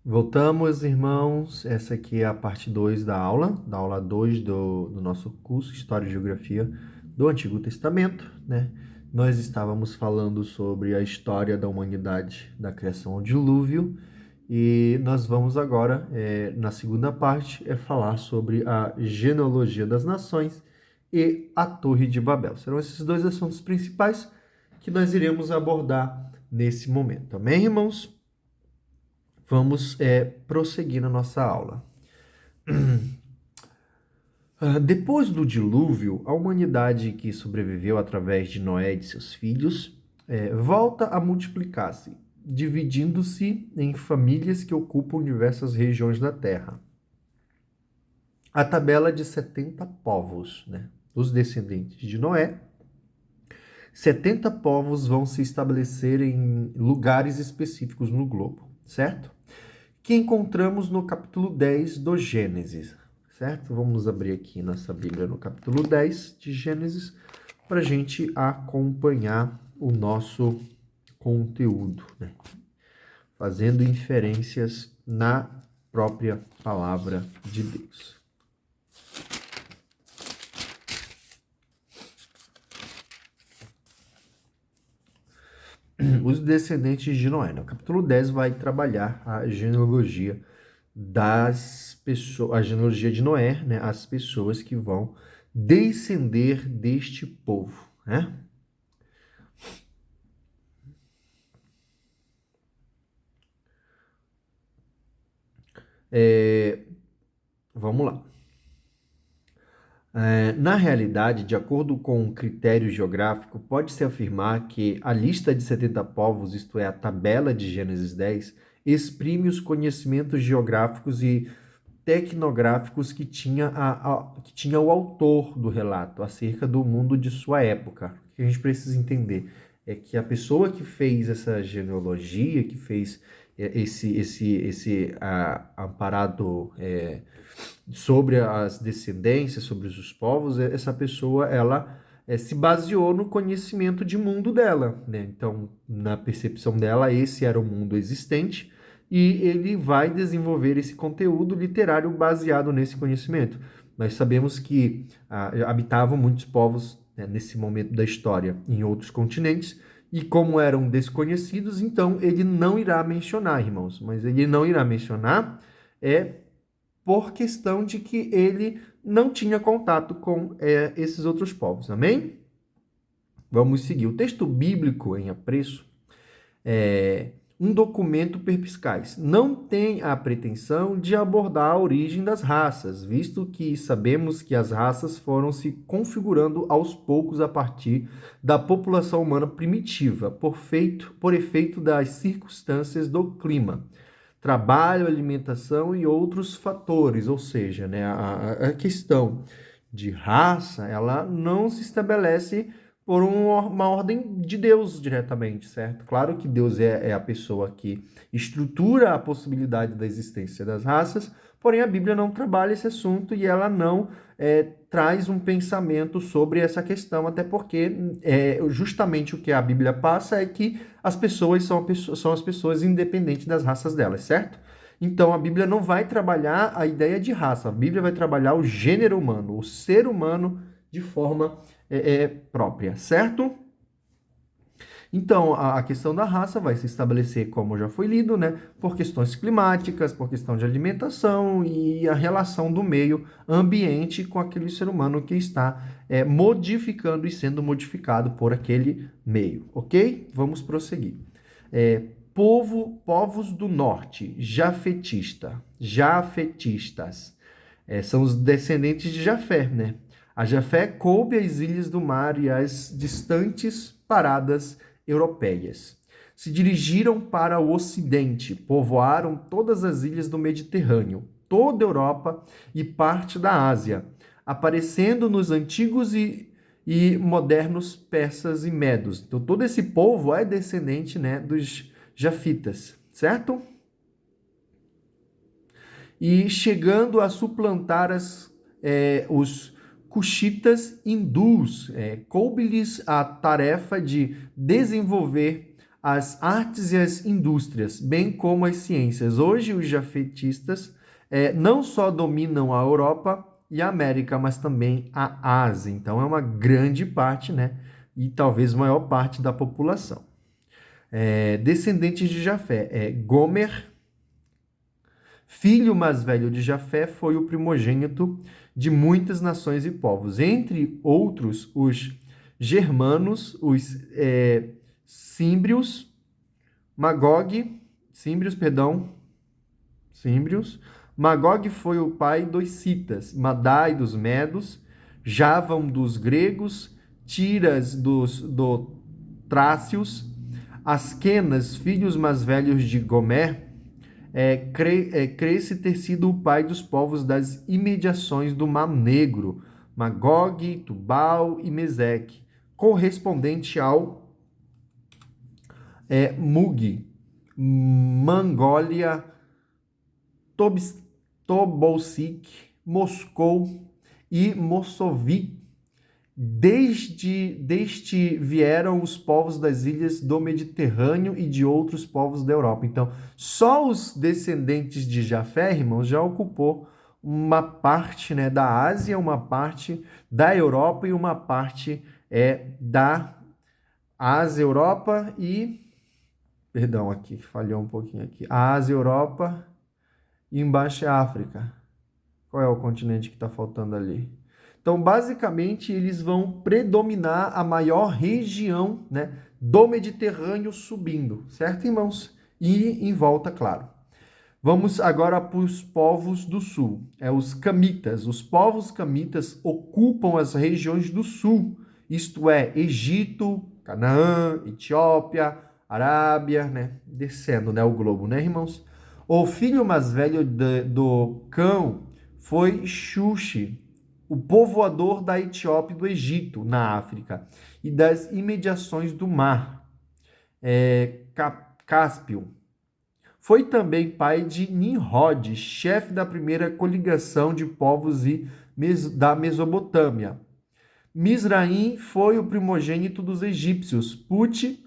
Voltamos, irmãos. Essa aqui é a parte 2 da aula 2 do nosso curso História e Geografia do Antigo Testamento, né? Nós estávamos falando sobre a história da humanidade, da criação ao dilúvio, e nós vamos agora, na segunda parte, falar sobre a genealogia das nações e a Torre de Babel. Serão esses dois assuntos principais que nós iremos abordar nesse momento. Amém, irmãos? Vamos prosseguir na nossa aula. Depois do dilúvio, a humanidade que sobreviveu através de Noé e de seus filhos volta a multiplicar-se, dividindo-se em famílias que ocupam diversas regiões da Terra. A tabela de 70 povos, né? Os descendentes de Noé, 70 povos vão se estabelecer em lugares específicos no globo, certo? Que encontramos no capítulo 10 do Gênesis, certo? Vamos abrir aqui nossa Bíblia no capítulo 10 de Gênesis para a gente acompanhar o nosso conteúdo, né? Fazendo inferências na própria palavra de Deus. Os descendentes de Noé. O capítulo 10 vai trabalhar a genealogia das pessoas, a genealogia de Noé, né? As pessoas que vão descender deste povo, né? Vamos lá. Na realidade, de acordo com o critério geográfico, pode-se afirmar que a lista de 70 povos, isto é, a tabela de Gênesis 10, exprime os conhecimentos geográficos e tecnográficos que tinha o autor do relato acerca do mundo de sua época. O que a gente precisa entender é que a pessoa que fez essa genealogia, que fez esse amparado sobre as descendências, sobre os povos, essa pessoa, ela se baseou no conhecimento de mundo dela, né? Então, na percepção dela, esse era o mundo existente, e ele vai desenvolver esse conteúdo literário baseado nesse conhecimento. Nós sabemos que habitavam muitos povos, né, nesse momento da história em outros continentes, e como eram desconhecidos, então ele não irá mencionar, irmãos, mas ele não irá mencionar por questão de que ele não tinha contato com esses outros povos, amém? Vamos seguir. O texto bíblico em apreço é um documento perspicaz. Não tem a pretensão de abordar a origem das raças, visto que sabemos que as raças foram se configurando aos poucos a partir da população humana primitiva, por efeito das circunstâncias do clima, trabalho, alimentação e outros fatores, ou seja, né, a questão de raça, ela não se estabelece por uma ordem de Deus diretamente, certo? Claro que Deus é a pessoa que estrutura a possibilidade da existência das raças, porém a Bíblia não trabalha esse assunto e ela não traz um pensamento sobre essa questão, até porque justamente o que a Bíblia passa é que as pessoas são as pessoas independentes das raças delas, certo? Então a Bíblia não vai trabalhar a ideia de raça, a Bíblia vai trabalhar o gênero humano, o ser humano de forma própria, certo? Então, a questão da raça vai se estabelecer, como já foi lido, né, por questões climáticas, por questão de alimentação e a relação do meio ambiente com aquele ser humano que está modificando e sendo modificado por aquele meio, ok? Vamos prosseguir. Povos do norte, jafetistas, são os descendentes de Jafé, né? A Jafé coube as ilhas do mar e as distantes paradas europeias. Se dirigiram para o ocidente, povoaram todas as ilhas do Mediterrâneo, toda a Europa e parte da Ásia, aparecendo nos antigos e modernos persas e medos. Então, todo esse povo é descendente, né, dos jafitas, certo? E chegando a suplantar os cuxitas hindus, coube-lhes a tarefa de desenvolver as artes e as indústrias, bem como as ciências. Hoje, os jafetistas não só dominam a Europa e a América, mas também a Ásia. Então, é uma grande parte, né? E talvez maior parte da população. Descendentes de Jafé. Gomer, filho mais velho de Jafé, foi o primogênito de muitas nações e povos. Entre outros, os germanos, os símbrios, símbrios. Magog foi o pai dos citas, Madai dos medos, Javam dos gregos, Tiras do trácios, Asquenas, filhos mais velhos de Gomer, crê-se ter sido o pai dos povos das imediações do Mar Negro, Magog, Tubal e Meseque, correspondente ao Mug, Mangólia, Tobolsk, Moscou e Mossovi. Deste vieram os povos das ilhas do Mediterrâneo e de outros povos da Europa. Então, só os descendentes de Jafé, irmãos, já ocupou uma parte, né, da Ásia, uma parte da Europa e uma parte da Ásia, Europa e... Perdão, aqui, falhou um pouquinho aqui. A Ásia, Europa e embaixo é a África. Qual é o continente que está faltando ali? Então, basicamente, eles vão predominar a maior região, né, do Mediterrâneo subindo, certo, irmãos? E em volta, claro. Vamos agora para os povos do sul. Os camitas. Os povos camitas ocupam as regiões do sul, isto é, Egito, Canaã, Etiópia, Arábia, né? Descendo, né, o globo, né, irmãos? O filho mais velho do Cão foi Xuxi, o povoador da Etiópia e do Egito, na África, e das imediações do mar Cáspio. Foi também pai de Nimrod, chefe da primeira coligação de povos da Mesopotâmia. Misraim foi o primogênito dos egípcios. Put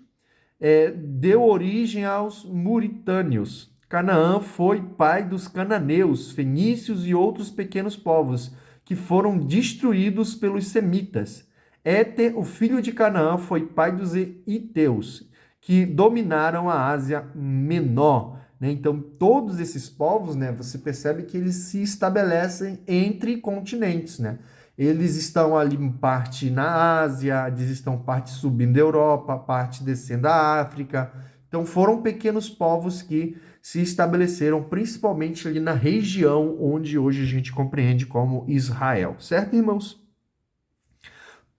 deu origem aos muritâneos. Canaã foi pai dos cananeus, fenícios e outros pequenos povos, que foram destruídos pelos semitas. Éter, o filho de Canaã, foi pai dos heteus, que dominaram a Ásia Menor. Então, todos esses povos, né, você percebe que eles se estabelecem entre continentes, né? Eles estão ali em parte na Ásia, eles estão parte subindo da Europa, parte descendo da África. Então, foram pequenos povos que se estabeleceram principalmente ali na região onde hoje a gente compreende como Israel. Certo, irmãos?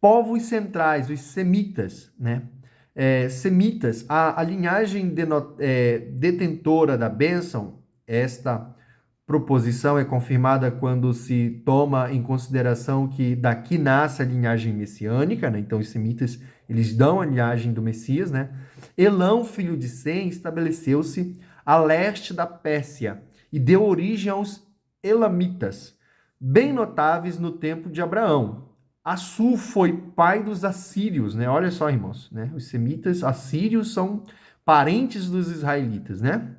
Povos centrais, os semitas, né? Semitas, a linhagem detentora da bênção, esta proposição é confirmada quando se toma em consideração que daqui nasce a linhagem messiânica, né? Então os semitas, eles dão a linhagem do Messias, né? Elão, filho de Sem, estabeleceu-se a leste da Pérsia e deu origem aos elamitas, bem notáveis no tempo de Abraão. Assur foi pai dos assírios, né? Olha só, irmãos, né? Os semitas assírios são parentes dos israelitas, né?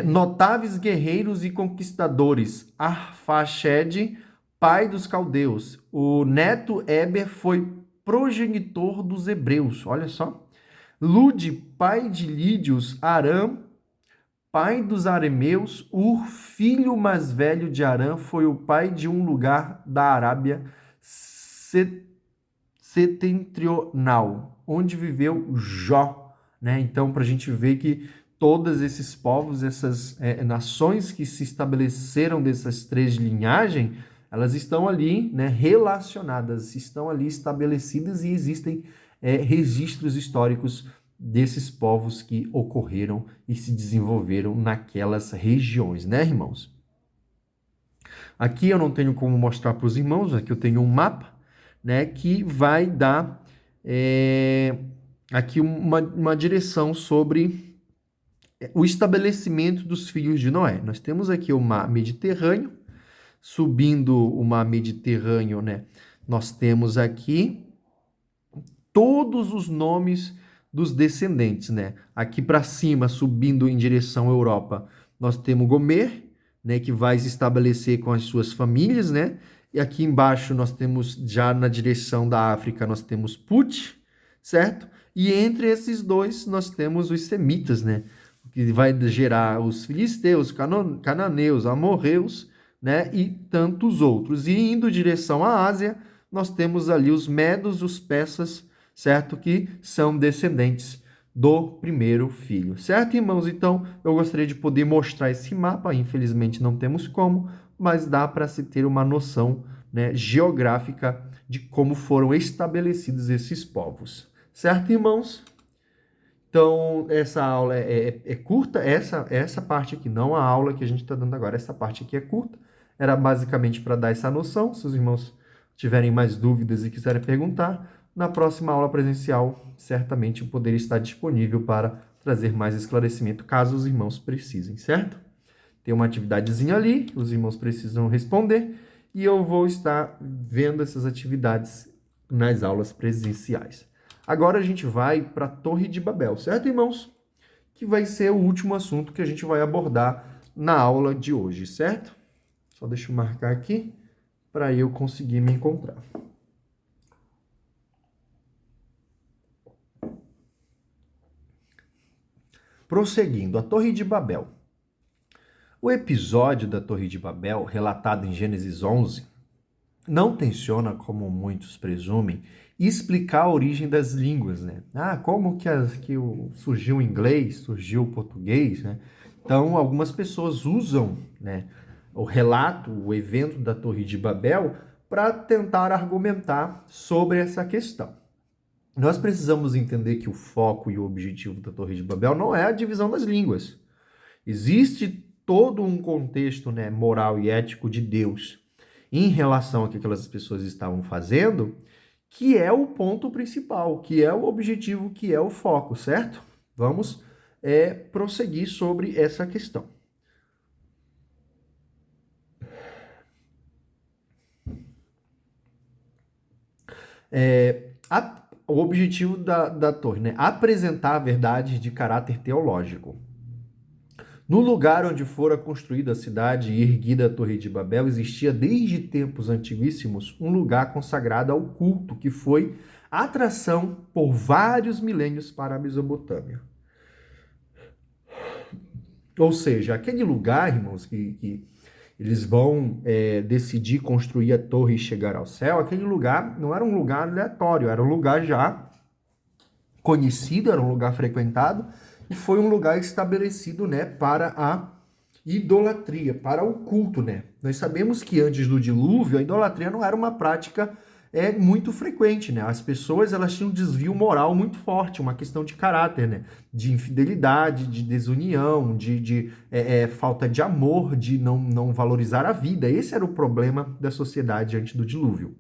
Notáveis guerreiros e conquistadores. Arfaxede, pai dos caldeus. O neto Eber foi progenitor dos hebreus. Olha só. Lude, pai de Lídios. Arã, pai dos arameus. Ur, filho mais velho de Arã, foi o pai de um lugar da Arábia setentrional, onde viveu Jó, né? Então, para a gente ver que todos esses povos, essas nações que se estabeleceram dessas três linhagens, elas estão ali, né, relacionadas, estão ali estabelecidas e existem registros históricos desses povos que ocorreram e se desenvolveram naquelas regiões, né, irmãos? Aqui eu não tenho como mostrar para os irmãos, aqui eu tenho um mapa, né, que vai dar aqui uma direção sobre o estabelecimento dos filhos de Noé. Nós temos aqui o mar Mediterrâneo, subindo o mar Mediterrâneo, né? Nós temos aqui todos os nomes dos descendentes, né? Aqui para cima, subindo em direção à Europa, nós temos Gomer, né, que vai se estabelecer com as suas famílias, né? E aqui embaixo nós temos, já na direção da África, nós temos Put, certo? E entre esses dois nós temos os semitas, né? Que vai gerar os filisteus, cananeus, amorreus, né? E tantos outros. E indo em direção à Ásia, nós temos ali os medos, os persas, certo? Que são descendentes do primeiro filho, certo, irmãos? Então, eu gostaria de poder mostrar esse mapa, infelizmente não temos como, mas dá para se ter uma noção, né, geográfica de como foram estabelecidos esses povos, certo, irmãos? Então, essa aula é curta, essa parte aqui, não a aula que a gente está dando agora, essa parte aqui é curta, era basicamente para dar essa noção. Se os irmãos tiverem mais dúvidas e quiserem perguntar, na próxima aula presencial, certamente eu poderia estar disponível para trazer mais esclarecimento, caso os irmãos precisem, certo? Tem uma atividadezinha ali, os irmãos precisam responder, e eu vou estar vendo essas atividades nas aulas presenciais. Agora a gente vai para a Torre de Babel, certo, irmãos? Que vai ser o último assunto que a gente vai abordar na aula de hoje, certo? Só deixa eu marcar aqui para eu conseguir me encontrar. Prosseguindo, a Torre de Babel. O episódio da Torre de Babel, relatado em Gênesis 11, não tenciona, como muitos presumem, explicar a origem das línguas, né? Como surgiu o inglês, surgiu o português, né? Então, algumas pessoas usam, né, o relato, o evento da Torre de Babel, para tentar argumentar sobre essa questão. Nós precisamos entender que o foco e o objetivo da Torre de Babel não é a divisão das línguas. Existe todo um contexto, né, moral e ético de Deus em relação ao que aquelas pessoas estavam fazendo, que é o ponto principal, que é o objetivo, que é o foco, certo? Vamos prosseguir sobre essa questão. O objetivo da torre, né? Apresentar a verdade de caráter teológico. No lugar onde fora construída a cidade e erguida a Torre de Babel, existia desde tempos antiguíssimos um lugar consagrado ao culto, que foi atração por vários milênios para a Mesopotâmia. Ou seja, aquele lugar, irmãos, que eles vão decidir construir a torre e chegar ao céu, aquele lugar não era um lugar aleatório, era um lugar já conhecido, era um lugar frequentado, e foi um lugar estabelecido, né, para a idolatria, para o culto, né? Nós sabemos que antes do dilúvio, a idolatria não era uma prática muito frequente, né? As pessoas, elas tinham um desvio moral muito forte, uma questão de caráter, né? De infidelidade, de desunião, de falta de amor, de não valorizar a vida. Esse era o problema da sociedade antes do dilúvio.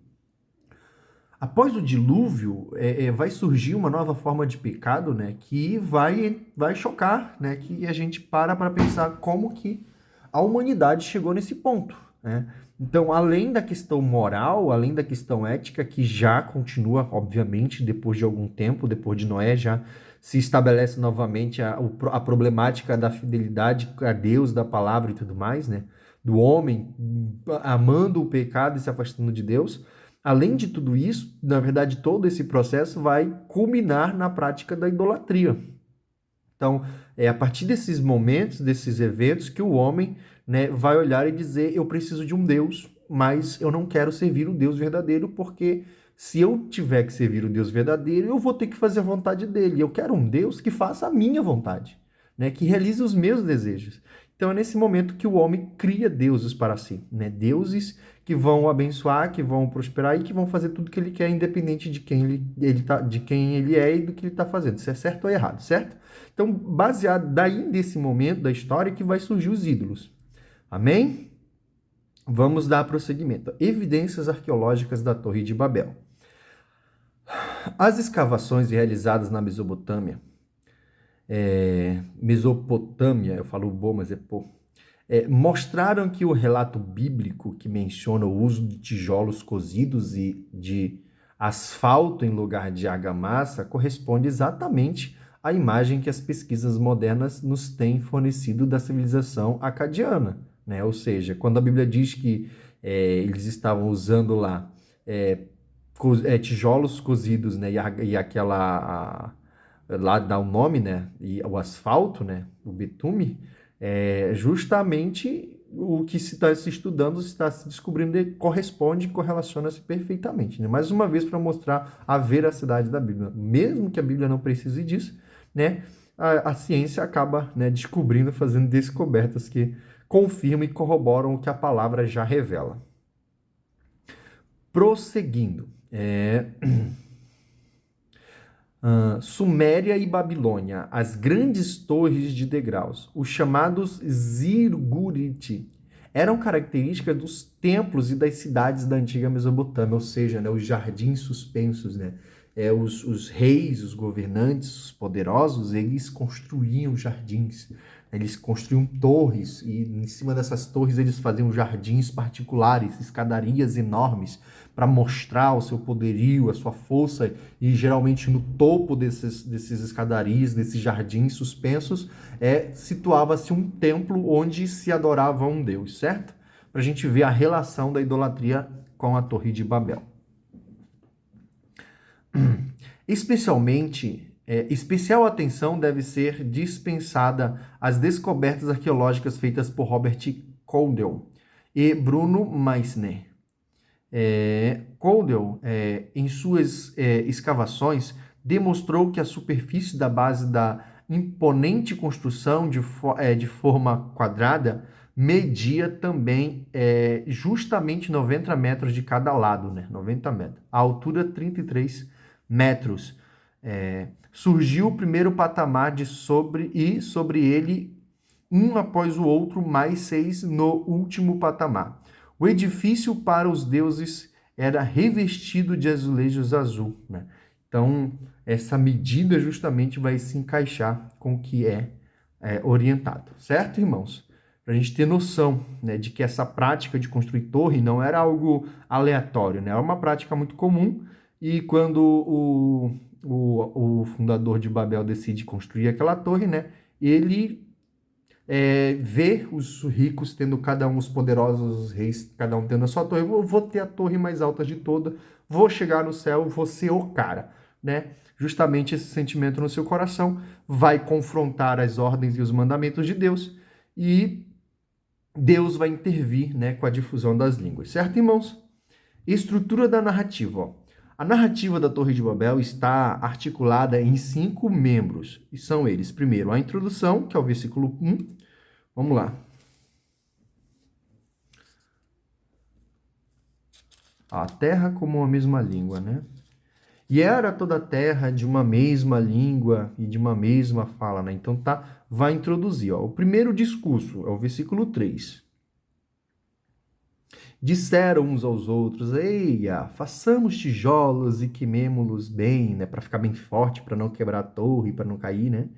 Após o dilúvio, vai surgir uma nova forma de pecado, né, que vai chocar, né, que a gente para pensar como que a humanidade chegou nesse ponto, né? Então, além da questão moral, além da questão ética, que já continua, obviamente, depois de algum tempo, depois de Noé, já se estabelece novamente a problemática da fidelidade a Deus, da palavra e tudo mais, né? Do homem amando o pecado e se afastando de Deus. Além de tudo isso, na verdade, todo esse processo vai culminar na prática da idolatria. Então, é a partir desses momentos, desses eventos, que o homem, né, vai olhar e dizer: eu preciso de um Deus, mas eu não quero servir o Deus verdadeiro, porque se eu tiver que servir o Deus verdadeiro, eu vou ter que fazer a vontade dele. Eu quero um Deus que faça a minha vontade, né, que realize os meus desejos. Então é nesse momento que o homem cria deuses para si, né? Deuses que vão abençoar, que vão prosperar e que vão fazer tudo que ele quer, independente de quem de quem ele é e do que ele está fazendo, se é certo ou errado, certo? Então, baseado daí nesse momento da história que vai surgir os ídolos. Amém? Vamos dar prosseguimento. Evidências arqueológicas da Torre de Babel. As escavações realizadas na Mesopotâmia, eu falo bo, mas é pô, mostraram que o relato bíblico que menciona o uso de tijolos cozidos e de asfalto em lugar de argamassa corresponde exatamente à imagem que as pesquisas modernas nos têm fornecido da civilização acadiana, né? Ou seja, quando a Bíblia diz que eles estavam usando lá tijolos cozidos, né? E lá dá o nome, né? E o asfalto, né? O betume, justamente o que se está se estudando, se está se descobrindo, corresponde e correlaciona-se perfeitamente, né? Mais uma vez, para mostrar a veracidade da Bíblia. Mesmo que a Bíblia não precise disso, né? A ciência acaba, né, descobrindo, fazendo descobertas que confirmam e corroboram o que a palavra já revela. Prosseguindo. Suméria e Babilônia, as grandes torres de degraus, os chamados zigurate, eram características dos templos e das cidades da antiga Mesopotâmia, ou seja, né, os jardins suspensos, né? Os reis, os governantes, os poderosos, eles construíam jardins, eles construíam torres, e em cima dessas torres eles faziam jardins particulares, escadarias enormes, para mostrar o seu poderio, a sua força, e geralmente no topo desses escadarias, desses jardins suspensos, situava-se um templo onde se adorava um deus, certo? Para a gente ver a relação da idolatria com a Torre de Babel. Especial atenção deve ser dispensada às descobertas arqueológicas feitas por Robert Koldel e Bruno Meissner. Koldel, em suas escavações, demonstrou que a superfície da base da imponente construção de forma quadrada media também justamente 90 metros de cada lado, né? 90 metros. A altura, 33 metros. Surgiu o primeiro patamar sobre ele, um após o outro, mais 6 no último patamar. O edifício para os deuses era revestido de azulejos azul, né? Então, essa medida justamente vai se encaixar com o que é orientado, certo, irmãos? Para a gente ter noção, né, de que essa prática de construir torre não era algo aleatório, né? Era uma prática muito comum, e quando o fundador de Babel decide construir aquela torre, né, ele ver os ricos tendo cada um, os poderosos os reis, cada um tendo a sua torre. Eu vou ter a torre mais alta de toda, vou chegar no céu, vou ser o cara, né? Justamente esse sentimento no seu coração vai confrontar as ordens e os mandamentos de Deus, e Deus vai intervir, né, com a difusão das línguas, certo, irmãos? Estrutura da narrativa, ó. A narrativa da Torre de Babel está articulada em 5 membros, e são eles: primeiro, a introdução, que é o versículo 1. Vamos lá. A terra como uma mesma língua, né? E era toda a terra de uma mesma língua e de uma mesma fala, né? Então vai introduzir, ó. O primeiro discurso é o versículo 3. Disseram uns aos outros: eia, façamos tijolos e queimemo-los bem, né? Para ficar bem forte, para não quebrar a torre, para não cair, né?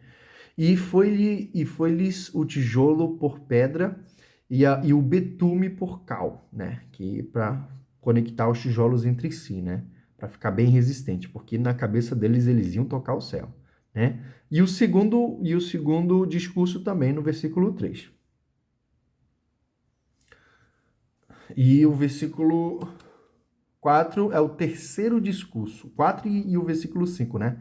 E foi-lhes o tijolo por pedra e o betume por cal, né? Que para conectar os tijolos entre si, né? Para ficar bem resistente, porque na cabeça deles eles iam tocar o céu, né? E o segundo discurso também no versículo 3. E o versículo 4 é o terceiro discurso. 4 e o versículo 5, né?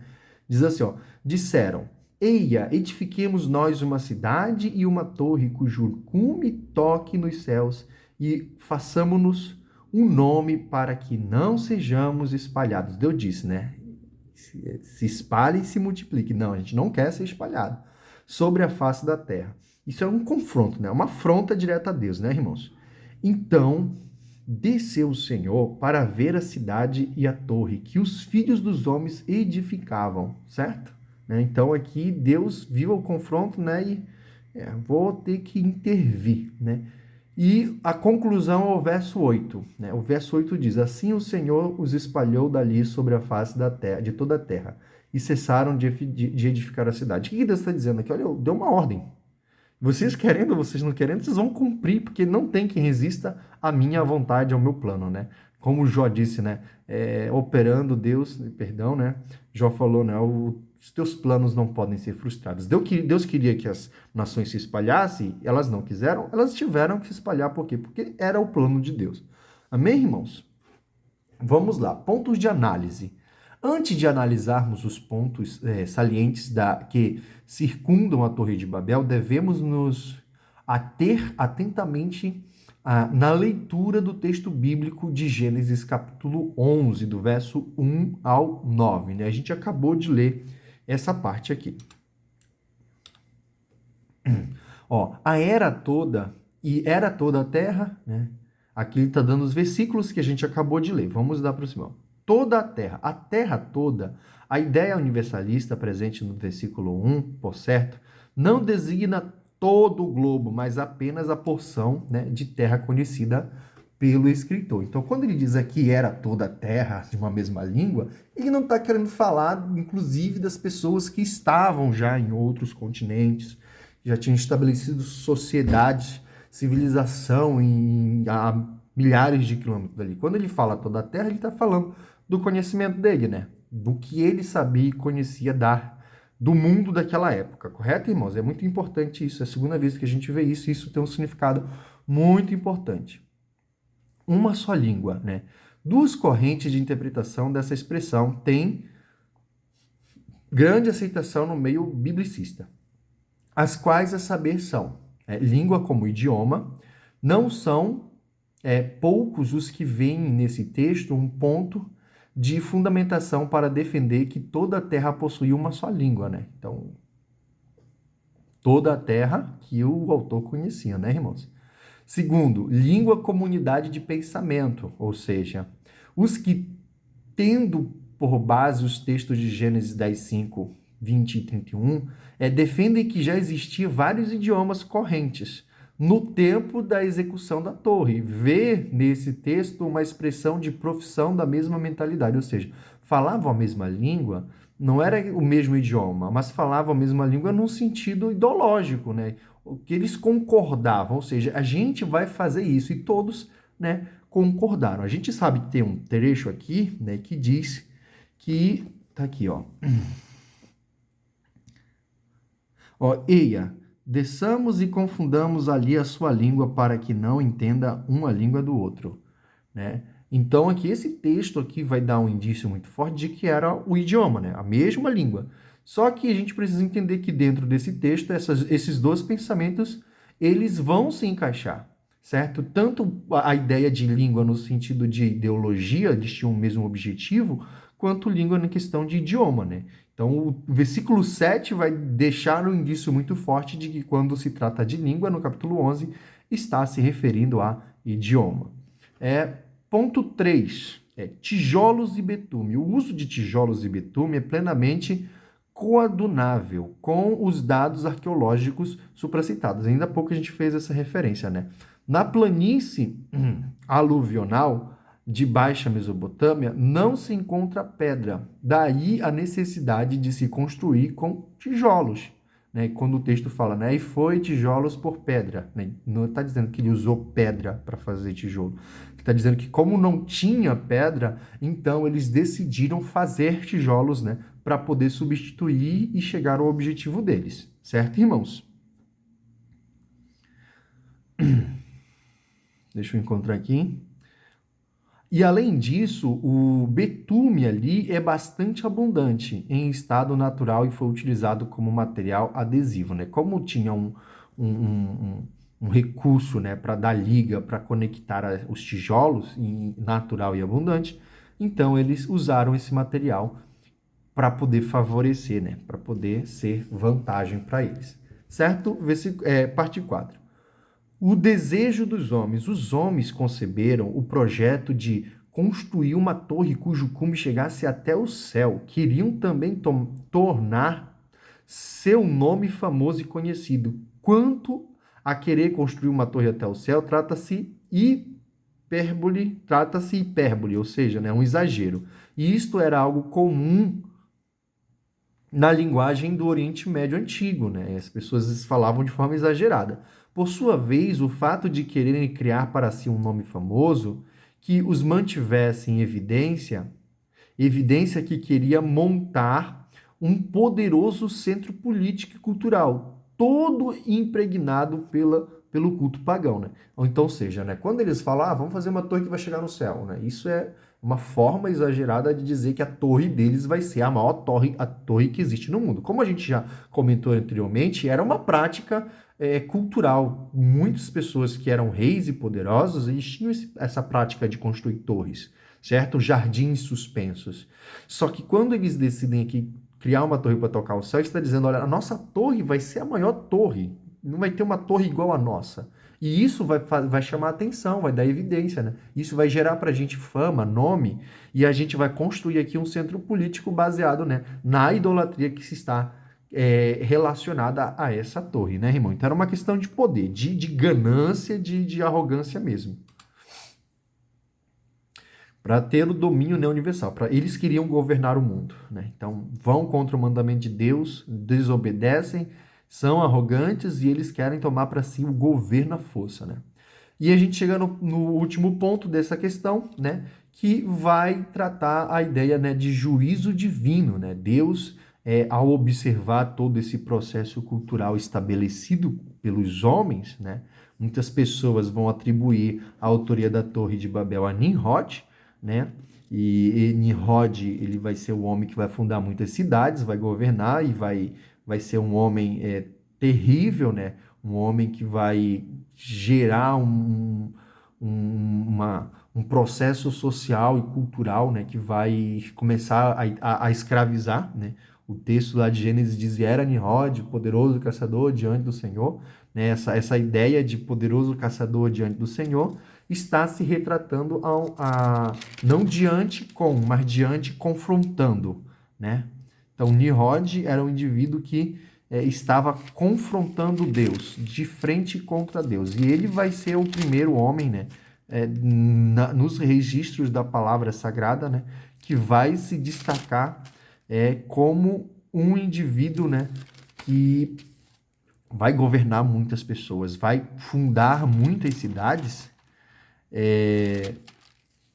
Diz assim, ó: disseram: eia, edifiquemos nós uma cidade e uma torre cujo cume toque nos céus, e façamo-nos um nome para que não sejamos espalhados. Deus disse, né? Se espalhe e se multiplique. Não, a gente não quer ser espalhado sobre a face da terra. Isso é um confronto, né? Uma afronta direta a Deus, né, irmãos? Então desceu o Senhor para ver a cidade e a torre que os filhos dos homens edificavam, certo? Então aqui Deus viu o confronto, né? E vou ter que intervir, né? E a conclusão é o verso 8, né? O verso 8 diz: assim o Senhor os espalhou dali sobre a face da terra, de toda a terra, e cessaram de edificar a cidade. O que Deus está dizendo aqui? Olha, eu dei uma ordem. Vocês querendo ou vocês não querendo, vocês vão cumprir, porque não tem quem resista à minha vontade, ao meu plano, né? como Jó disse, né? Operando Deus, perdão, né? Jó falou, né? Os teus planos não podem ser frustrados. Deus queria que as nações se espalhassem, elas não quiseram, elas tiveram que se espalhar. Por quê? Porque era o plano de Deus. Amém, irmãos? Vamos lá, pontos de análise. Antes de analisarmos os pontos salientes que circundam a Torre de Babel, devemos nos ater atentamente na leitura do texto bíblico de Gênesis capítulo 11, do verso 1 ao 9. Né? A gente acabou de ler essa parte aqui. Ó, era toda a terra, né? Aqui ele está dando os versículos que a gente acabou de ler. Vamos dar para o Simão. Toda a terra toda, a ideia universalista presente no versículo 1, por certo, não designa todo o globo, mas apenas a porção, né, de terra conhecida pelo escritor. Então, quando ele diz aqui era toda a terra de uma mesma língua, ele não está querendo falar, inclusive, das pessoas que estavam já em outros continentes, já tinham estabelecido sociedades, civilização a milhares de quilômetros dali. Quando ele fala toda a terra, ele está falando do conhecimento dele, né? Do que ele sabia e conhecia do mundo daquela época, correto, irmãos? É muito importante isso. É a segunda vez que a gente vê isso, e isso tem um significado muito importante. Uma só língua, né? Duas correntes de interpretação dessa expressão têm grande aceitação no meio biblicista, as quais, a saber, são língua como idioma. Não são poucos os que veem nesse texto um ponto de fundamentação para defender que toda a terra possui uma só língua, né? Então, toda a terra que o autor conhecia, né, irmãos? Segundo, língua como unidade de pensamento, ou seja, os que, tendo por base os textos de Gênesis 10, 5, 20 e 31, defendem que já existiam vários idiomas correntes no tempo da execução da torre. Vê nesse texto uma expressão de profissão da mesma mentalidade, ou seja, falavam a mesma língua, não era o mesmo idioma, mas falavam a mesma língua num sentido ideológico, né? O que eles concordavam, ou seja, a gente vai fazer isso, e todos, né, concordaram. A gente sabe que tem um trecho aqui, né, que diz que tá aqui, ó. Eia, desçamos e confundamos ali a sua língua para que não entenda uma língua do outro, né? Então aqui esse texto aqui vai dar um indício muito forte de que era o idioma, né? A mesma língua. Só que a gente precisa entender que dentro desse texto esses dois pensamentos eles vão se encaixar, certo? Tanto a ideia de língua no sentido de ideologia, eles tinham o mesmo objetivo, quanto língua na questão de idioma, né? Então, o versículo 7 vai deixar um indício muito forte de que quando se trata de língua, no capítulo 11, está se referindo a idioma. Ponto 3, tijolos e betume. O uso de tijolos e betume é plenamente coadunável com os dados arqueológicos supracitados. Ainda há pouco a gente fez essa referência, né? Na planície aluvional de Baixa Mesopotâmia não se encontra pedra. Daí a necessidade de se construir com tijolos, né? Quando o texto fala, né, e foi tijolos por pedra, né? Não está dizendo que ele usou pedra para fazer tijolo. Está dizendo que como não tinha pedra, então eles decidiram fazer tijolos, né, para poder substituir e chegar ao objetivo deles. Certo, irmãos? Deixa eu encontrar aqui. E além disso, o betume ali é bastante abundante em estado natural e foi utilizado como material adesivo, né? Como tinha um recurso, né, para dar liga, para conectar os tijolos natural e abundante, então eles usaram esse material para poder favorecer, né, para poder ser vantagem para eles. Certo? Parte 4. O desejo dos homens. Os homens conceberam o projeto de construir uma torre cujo cume chegasse até o céu. Queriam também tornar seu nome famoso e conhecido. Quanto a querer construir uma torre até o céu, trata-se hipérbole, ou seja, né, um exagero. E isto era algo comum na linguagem do Oriente Médio Antigo, né? As pessoas falavam de forma exagerada. Por sua vez, o fato de quererem criar para si um nome famoso, que os mantivesse em evidência, evidência que queria montar um poderoso centro político e cultural, todo impregnado pelo culto pagão, né? Ou então, seja, né, quando eles falam, vamos fazer uma torre que vai chegar no céu, né? Isso é uma forma exagerada de dizer que a torre deles vai ser a maior torre, a torre que existe no mundo. Como a gente já comentou anteriormente, era uma prática cultural. Muitas pessoas que eram reis e poderosos, eles tinham essa prática de construir torres, certo? Jardins suspensos. Só que quando eles decidem aqui criar uma torre para tocar o céu, está dizendo, olha, a nossa torre vai ser a maior torre, não vai ter uma torre igual a nossa. E isso vai chamar atenção, vai dar evidência, né? Isso vai gerar para a gente fama, nome, e a gente vai construir aqui um centro político baseado, né, na idolatria que se está relacionada a essa torre, né, irmão? Então era uma questão de poder, de ganância, de arrogância mesmo. Para ter o domínio, né, universal. Eles queriam governar o mundo, né? Então vão contra o mandamento de Deus, desobedecem, são arrogantes e eles querem tomar para si o governo à força, né? E a gente chega no último ponto dessa questão, né, que vai tratar a ideia, né, de juízo divino, né? Deus, ao observar todo esse processo cultural estabelecido pelos homens, né, muitas pessoas vão atribuir a autoria da Torre de Babel a Nimrod, né? E Nimrod, ele vai ser o homem que vai fundar muitas cidades, vai governar e vai ser um homem terrível, né? Um homem que vai gerar um processo social e cultural, né? Que vai começar a escravizar, né? O texto lá de Gênesis diz, era Nimrod, poderoso caçador diante do Senhor, né? Essa ideia de poderoso caçador diante do Senhor está se retratando não diante com, mas diante confrontando, né? Então, Nimrod era um indivíduo que estava confrontando Deus, de frente contra Deus. E ele vai ser o primeiro homem, né, nos registros da palavra sagrada, né, que vai se destacar como um indivíduo, né, que vai governar muitas pessoas, vai fundar muitas cidades,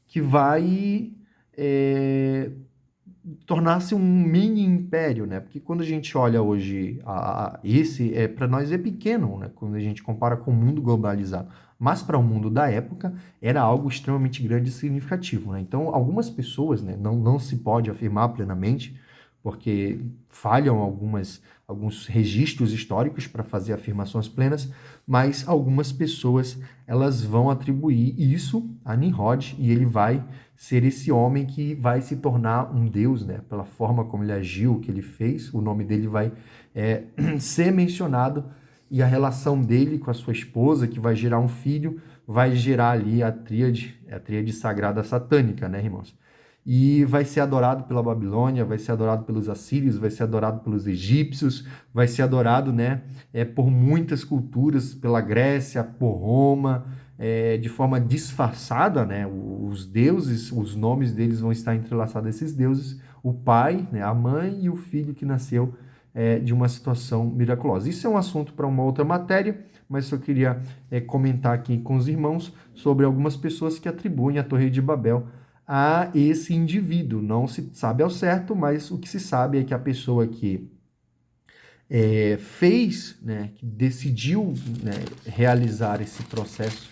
que vai tornar-se um mini império, né? Porque quando a gente olha hoje, esse para nós é pequeno, né? Quando a gente compara com o mundo globalizado. Mas para o mundo da época era algo extremamente grande e significativo, né? Então, algumas pessoas, né, não se pode afirmar plenamente, porque falham alguns registros históricos para fazer afirmações plenas, mas algumas pessoas elas vão atribuir isso a Nimrod e ele vai ser esse homem que vai se tornar um deus, né? Pela forma como ele agiu, o que ele fez, o nome dele vai ser mencionado e a relação dele com a sua esposa, que vai gerar um filho, vai gerar ali a tríade sagrada satânica, né, irmãos? E vai ser adorado pela Babilônia, vai ser adorado pelos assírios, vai ser adorado pelos egípcios, vai ser adorado, né, por muitas culturas, pela Grécia, por Roma, de forma disfarçada, né, os deuses, os nomes deles vão estar entrelaçados a esses deuses, o pai, né, a mãe e o filho que nasceu de uma situação miraculosa. Isso é um assunto para uma outra matéria, mas eu queria comentar aqui com os irmãos sobre algumas pessoas que atribuem a Torre de Babel a esse indivíduo. Não se sabe ao certo, mas o que se sabe é que a pessoa que fez, né, que decidiu, né, realizar esse processo,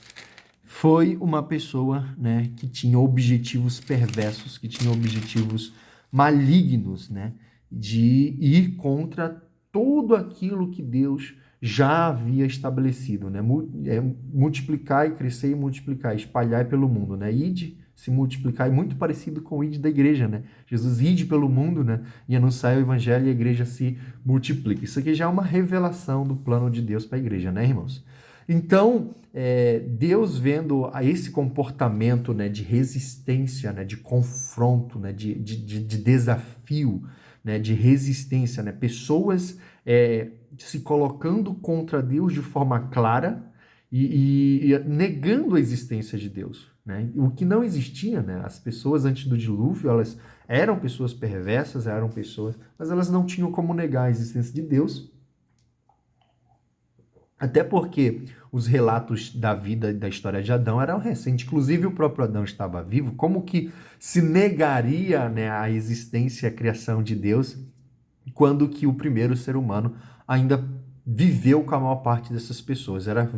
foi uma pessoa, né, que tinha objetivos perversos, que tinha objetivos malignos, né, de ir contra tudo aquilo que Deus já havia estabelecido, né, multiplicar e crescer e multiplicar, espalhar pelo mundo, né, ide, se multiplicar, é muito parecido com o ide da igreja, né, Jesus ide pelo mundo, né, e anunciar o evangelho e a igreja se multiplica. Isso aqui já é uma revelação do plano de Deus para a igreja, né, irmãos? Então, Deus vendo esse comportamento, né, de resistência, né, de confronto, né, de desafio, né, de resistência, né, pessoas se colocando contra Deus de forma clara e negando a existência de Deus, né? O que não existia, né? As pessoas antes do dilúvio, elas eram pessoas perversas, eram pessoas, mas elas não tinham como negar a existência de Deus. Até porque os relatos da vida e da história de Adão eram recentes. Inclusive, o próprio Adão estava vivo. Como que se negaria, né, a existência e a criação de Deus quando que o primeiro ser humano ainda viveu com a maior parte dessas pessoas? Era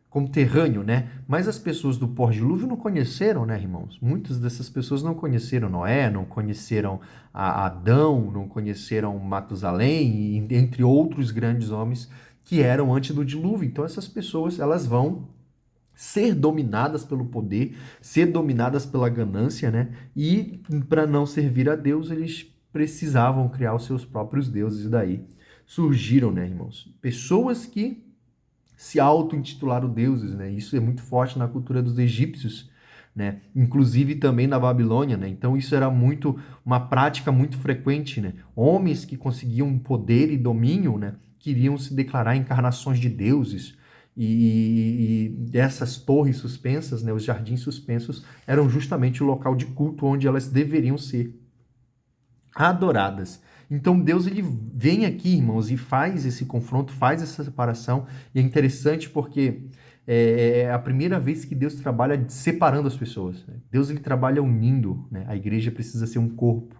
conterrâneo, né? Mas as pessoas do pós-dilúvio não conheceram, né, irmãos? Muitas dessas pessoas não conheceram Noé, não conheceram Adão, não conheceram Matusalém, entre outros grandes homens que eram antes do dilúvio. Então essas pessoas, elas vão ser dominadas pelo poder, ser dominadas pela ganância, né? E para não servir a Deus, eles precisavam criar os seus próprios deuses. E daí surgiram, né, irmãos? Pessoas que se auto-intitularam deuses, né? Isso é muito forte na cultura dos egípcios, né? Inclusive também na Babilônia, né? Então isso era muito uma prática muito frequente, né? Homens que conseguiam poder e domínio, né? Queriam se declarar encarnações de deuses. E essas torres suspensas, né, os jardins suspensos, eram justamente o local de culto onde elas deveriam ser adoradas. Então Deus ele vem aqui, irmãos, e faz esse confronto, faz essa separação, e é interessante porque é a primeira vez que Deus trabalha separando as pessoas, né? Deus ele trabalha unindo, né? A igreja precisa ser um corpo,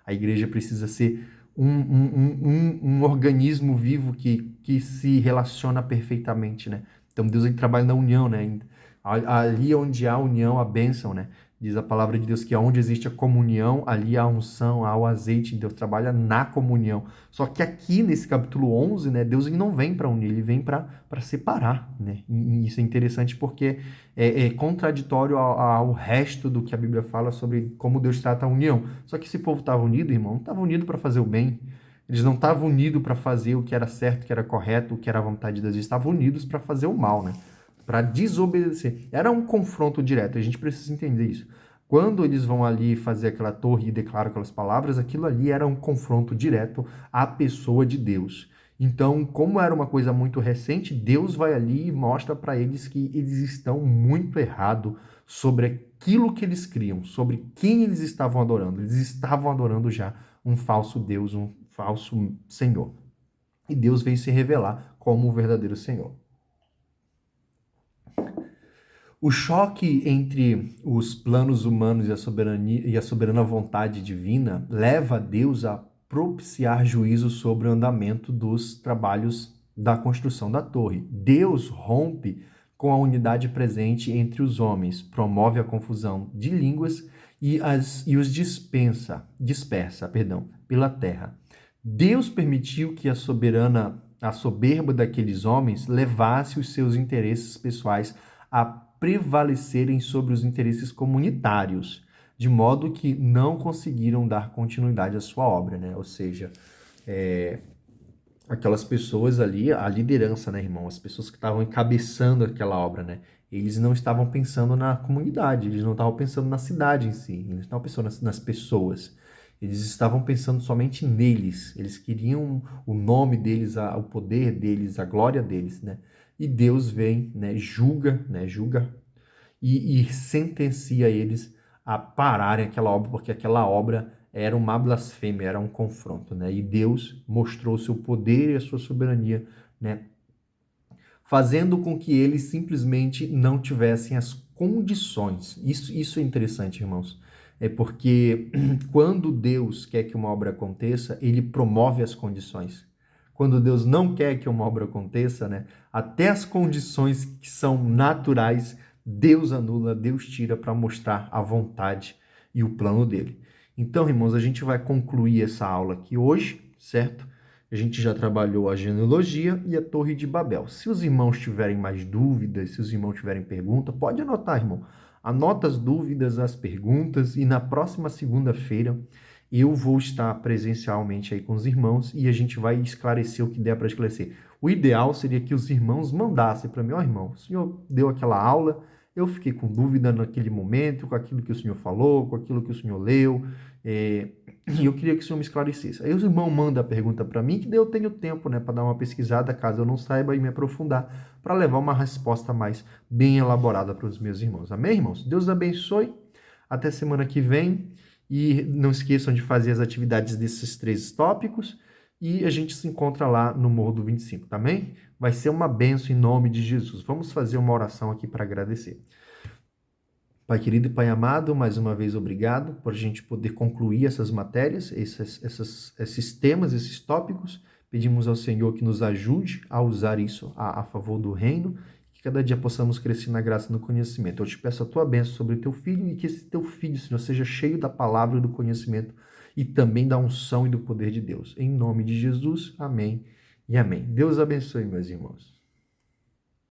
a igreja precisa ser um organismo vivo que se relaciona perfeitamente, né? Então Deus ele trabalha na união, né? Ali onde há união, há bênção, né? Diz a palavra de Deus que onde existe a comunhão, ali há a unção, há o azeite. Deus trabalha na comunhão. Só que aqui nesse capítulo 11, né, Deus ele não vem para unir, ele vem para separar. Né? E isso é interessante porque é contraditório ao resto do que a Bíblia fala sobre como Deus trata a união. Só que esse povo estava unido, irmão, não estava unido para fazer o bem. Eles não estavam unidos para fazer o que era certo, o que era correto, o que era a vontade de Deus. Eles estavam unidos para fazer o mal, né? Para desobedecer. Era um confronto direto, a gente precisa entender isso. Quando eles vão ali fazer aquela torre e declaram aquelas palavras, aquilo ali era um confronto direto à pessoa de Deus. Então, como era uma coisa muito recente, Deus vai ali e mostra para eles que eles estão muito errados sobre aquilo que eles criam, sobre quem eles estavam adorando. Eles estavam adorando já um falso Deus, um falso Senhor. E Deus veio se revelar como o verdadeiro Senhor. O choque entre os planos humanos e a soberania e a soberana vontade divina leva a Deus a propiciar juízo sobre o andamento dos trabalhos da construção da torre. Deus rompe com a unidade presente entre os homens, promove a confusão de línguas e os dispersa, pela terra. Deus permitiu que a soberba daqueles homens levasse os seus interesses pessoais a prevalecerem sobre os interesses comunitários, de modo que não conseguiram dar continuidade à sua obra, né? Ou seja, aquelas pessoas ali, a liderança, né, irmão? As pessoas que estavam encabeçando aquela obra, né? Eles não estavam pensando na comunidade, eles não estavam pensando na cidade em si, eles estavam pensando nas pessoas. Eles estavam pensando somente neles. Eles queriam o nome deles, o poder deles, a glória deles, né? E Deus vem, né, julga e sentencia eles a pararem aquela obra, porque aquela obra era uma blasfêmia, era um confronto, né? E Deus mostrou o seu poder e a sua soberania, né? Fazendo com que eles simplesmente não tivessem as condições. Isso é interessante, irmãos. É porque quando Deus quer que uma obra aconteça, ele promove as condições. Quando Deus não quer que uma obra aconteça, né, até as condições que são naturais, Deus anula, Deus tira para mostrar a vontade e o plano dele. Então, irmãos, a gente vai concluir essa aula aqui hoje, certo? A gente já trabalhou a genealogia e a Torre de Babel. Se os irmãos tiverem mais dúvidas, se os irmãos tiverem pergunta, pode anotar, irmão. Anota as dúvidas, as perguntas e na próxima segunda-feira eu vou estar presencialmente aí com os irmãos e a gente vai esclarecer o que der para esclarecer. O ideal seria que os irmãos mandassem para mim, ó, irmão, o senhor deu aquela aula, eu fiquei com dúvida naquele momento, com aquilo que o senhor falou, com aquilo que o senhor leu, e eu queria que o senhor me esclarecesse. Aí os irmãos mandam a pergunta para mim, que daí eu tenho tempo, né, para dar uma pesquisada, caso eu não saiba, e me aprofundar, para levar uma resposta mais bem elaborada para os meus irmãos. Amém, irmãos? Deus abençoe. Até semana que vem. E não esqueçam de fazer as atividades desses 3 tópicos. e a gente se encontra lá no Morro do 25, tá bem? Vai ser uma bênção em nome de Jesus. Vamos fazer uma oração aqui para agradecer. Pai querido e Pai amado, mais uma vez obrigado por a gente poder concluir essas matérias, esses temas, esses tópicos. Pedimos ao Senhor que nos ajude a usar isso a favor do reino, que cada dia possamos crescer na graça e no conhecimento. Eu te peço a tua bênção sobre o teu filho e que esse teu filho, Senhor, seja cheio da palavra e do conhecimento e também da unção e do poder de Deus. Em nome de Jesus, amém e amém. Deus abençoe, meus irmãos.